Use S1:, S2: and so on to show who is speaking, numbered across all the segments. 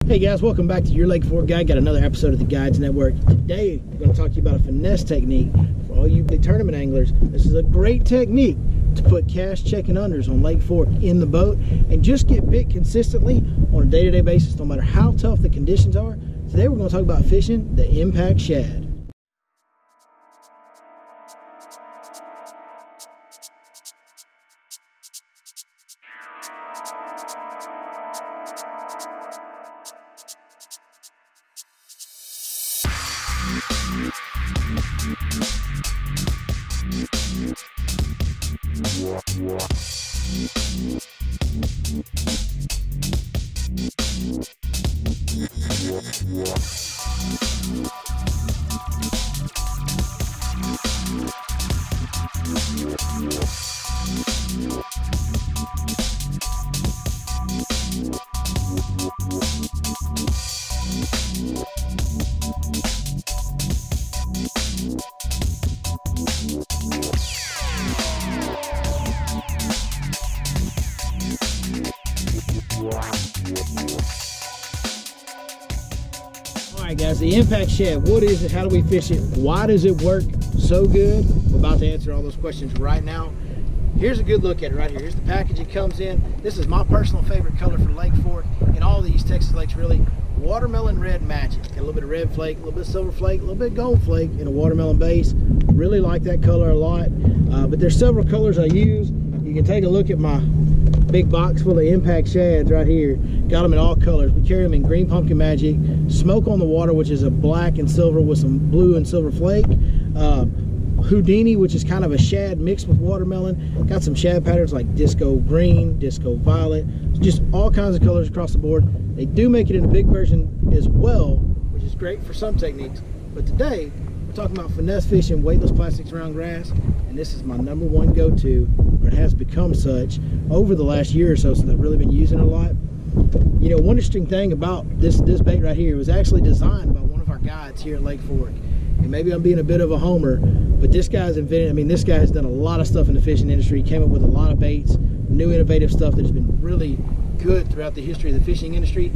S1: Hey guys, welcome back to Your Lake Fork Guide. Got another episode of the Guides Network. Today, we're going to talk to you about a finesse technique for all you big tournament anglers. This is a great technique to put cast check and unders on Lake Fork in the boat and just get bit consistently on a day-to-day basis, no matter how tough the conditions are. Today, we're going to talk about fishing the impact shad. Alright guys, the impact shad, what is it, how do we fish it, why does it work so good? We're about to answer all those questions right now. Here's a good look at it right here. Here's the package it comes in. This is my personal favorite color for Lake Fork and all these Texas lakes really. Watermelon red magic. Got a little bit of red flake, a little bit of silver flake, a little bit of gold flake in a watermelon base. Really like that color a lot. But there's several colors I use. You can take a look at my big box full of impact shads right here. Got them in all colors. We carry them in green pumpkin magic, smoke on the water, which is a black and silver with some blue and silver flake, Houdini, which is kind of a shad mixed with watermelon. Got some shad patterns like disco green, disco violet, just all kinds of colors across the board. They do make it in a big version as well, which is great for some techniques. But today, we're talking about finesse fishing weightless plastics around grass, and this is my #1 go-to, or it has become such over the last year or so, since I've really been using it a lot. You know, one interesting thing about this bait right here, it was actually designed by one of our guides here at Lake Fork. And maybe I'm being a bit of a homer, but this guy's invented, I mean, this guy has done a lot of stuff in the fishing industry. He came up with a lot of baits, new innovative stuff that has been really good throughout the history of the fishing industry.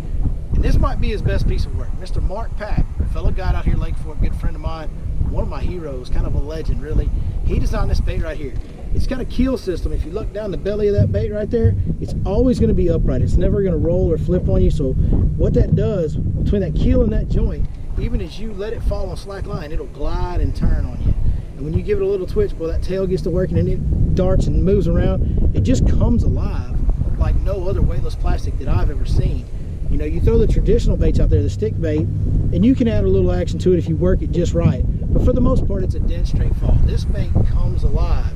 S1: And this might be his best piece of work. Mr. Mark Pack, a fellow guide out here at Lake Fork, good friend of mine, one of my heroes, kind of a legend really. He designed this bait right here. It's got a keel system. If you look down the belly of that bait right there, it's always going to be upright. It's never going to roll or flip on you. So what that does, between that keel and that joint, even as you let it fall on slack line, it'll glide and turn on you. And when you give it a little twitch, boy, that tail gets to working and it darts and moves around. It just comes alive like no other weightless plastic that I've ever seen. You know, you throw the traditional baits out there, the stick bait, and you can add a little action to it if you work it just right. But for the most part, it's a dead straight fall. This bait comes alive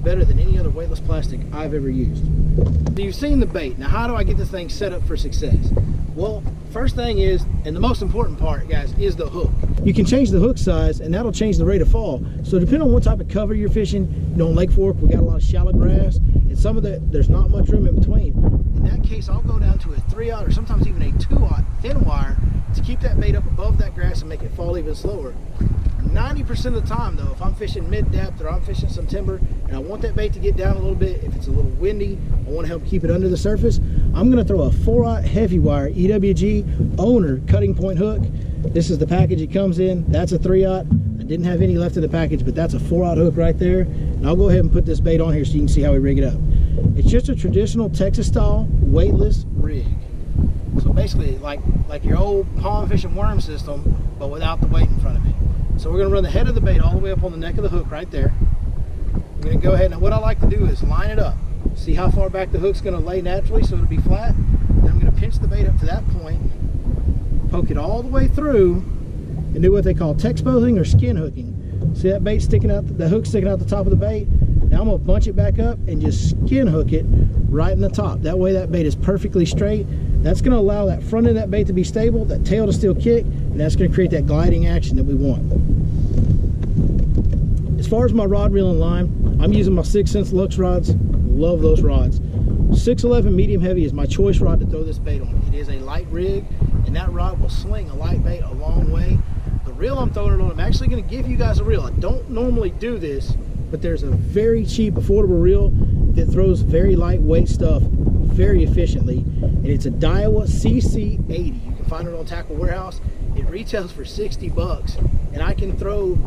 S1: better than any other weightless plastic I've ever used. So you've seen the bait. Now, how do I get this thing set up for success? Well, first thing is, and the most important part, guys, is the hook. You can change the hook size, and that'll change the rate of fall. So depending on what type of cover you're fishing, you know, on Lake Fork, we got a lot of shallow grass, and some of that, there's not much room in between. In that case, I'll go down to a 3/0 or sometimes even a 2/0 thin wire to keep that bait up above that grass and make it fall even slower. 90% of the time though, if I'm fishing mid-depth or I'm fishing some timber and I want that bait to get down a little bit, if it's a little windy, I want to help keep it under the surface, I'm going to throw a 4/0 heavy wire EWG owner cutting point hook. This is the package it comes in. That's a 3/0. I didn't have any left in the package, but that's a 4/0 hook right there. And I'll go ahead and put this bait on here so you can see how we rig it up. It's just a traditional Texas style weightless rig. So basically like your old pond fishing worm system, but without the weight in front of it. So we're going to run the head of the bait all the way up on the neck of the hook right there. I'm going to go ahead, and what I like to do is line it up. See how far back the hook's going to lay naturally so it'll be flat. Then I'm going to pinch the bait up to that point, poke it all the way through, and do what they call texposing or skin hooking. See that bait sticking out, the hook sticking out the top of the bait? Now I'm going to bunch it back up and just skin hook it right in the top. That way that bait is perfectly straight. That's going to allow that front end of that bait to be stable, that tail to still kick, and that's going to create that gliding action that we want. As far as my rod, reel, and line, I'm using my 6 Sense Lux rods. Love those rods. 611 medium heavy is my choice rod to throw this bait on. It is a light rig, and that rod will sling a light bait a long way. The reel I'm throwing it on, I'm actually going to give you guys a reel. I don't normally do this, but there's a very cheap, affordable reel that throws very lightweight stuff very efficiently, and it's a Daiwa CC80. You can find it on Tackle Warehouse. It retails for 60 bucks, and I can throw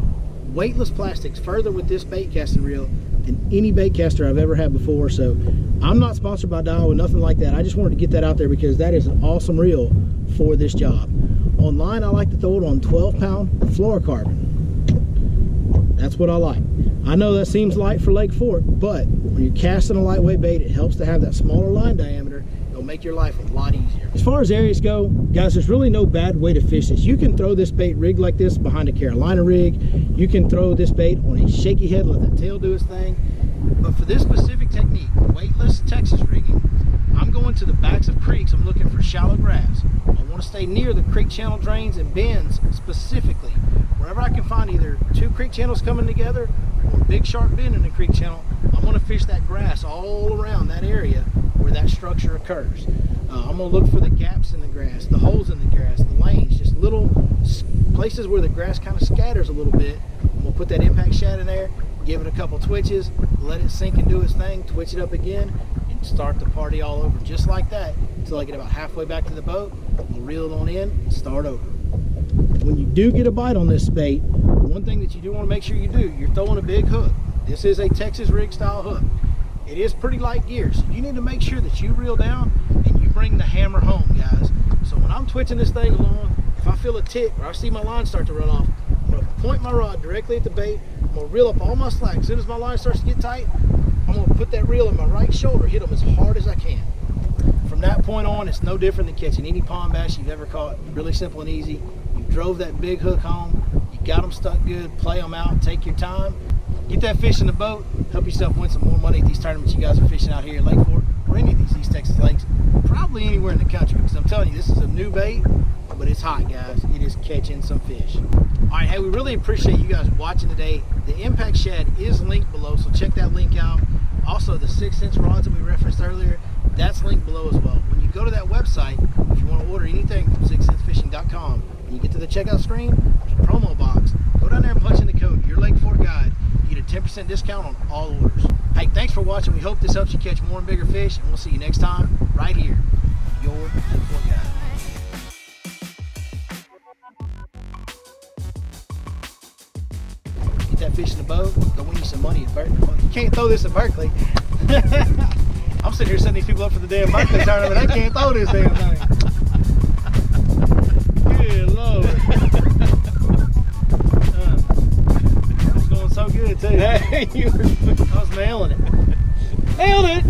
S1: weightless plastics further with this bait casting reel than any bait caster I've ever had before. So I'm not sponsored by Daiwa, nothing like that. I just wanted to get that out there because that is an awesome reel for this job. Online, I like to throw it on 12-pound fluorocarbon. That's what I like. I know that seems light for Lake Fork, but when you're casting a lightweight bait, it helps to have that smaller line diameter. It'll make your life a lot easier. As far as areas go, guys, there's really no bad way to fish this. You can throw this bait rigged like this behind a Carolina rig. You can throw this bait on a shaky head, let the tail do its thing. But for this specific technique, weightless Texas rigging, I'm going to the backs of creeks. I'm looking for shallow grass. I want to stay near the creek channel drains and bends specifically. Wherever I can find either two creek channels coming together or a big sharp bend in the creek channel, I'm going to fish that grass all around that area where that structure occurs. I'm going to look for the gaps in the grass, the holes in the grass, the lanes, just little places where the grass kind of scatters a little bit. I'm going to put that impact shad in there, give it a couple twitches, let it sink and do its thing, twitch it up again, and start the party all over just like that until I get about halfway back to the boat. I'll reel it on in and start over. When you do get a bite on this bait, the one thing that you do want to make sure you do, you're throwing a big hook. This is a Texas rig style hook. It is pretty light gear, so you need to make sure that you reel down and you bring the hammer home, guys. So when I'm twitching this thing along, if I feel a tick or I see my line start to run off, I'm going to point my rod directly at the bait. I'm going to reel up all my slack. As soon as my line starts to get tight, I'm going to put that reel in my right shoulder, hit them as hard as I can. From that point on, it's no different than catching any pond bass you've ever caught. Really simple and easy. You drove that big hook home, you got them stuck good, play them out, take your time. Get that fish in the boat, help yourself win some more money at these tournaments you guys are fishing out here in Lake Fork or any of these East Texas lakes, probably anywhere in the country, because I'm telling you, this is a new bait, but it's hot, guys. It is catching some fish. All right, hey, we really appreciate you guys watching today. The impact shad is linked below, so check that link out. Also, the 6-inch rods that we referenced earlier, that's linked below as well. When you go to that website, if you want to order anything from 6centsfishing.com, when you get to the checkout screen, there's a promo box. Go down there and punch in the code, Your Lake Fork Guide. You get a 10% discount on all orders. Hey, thanks for watching. We hope this helps you catch more and bigger fish, and we'll see you next time right here, Your Lake Fork Guide. Get that fish in the boat, go win you some money at Berkeley. You can't throw this at Berkeley. I'm sitting here setting these people up for the damn Berkeley tournament. I can't throw this damn thing. Good Lord. That was going so good too. I was nailing it. Nailed it!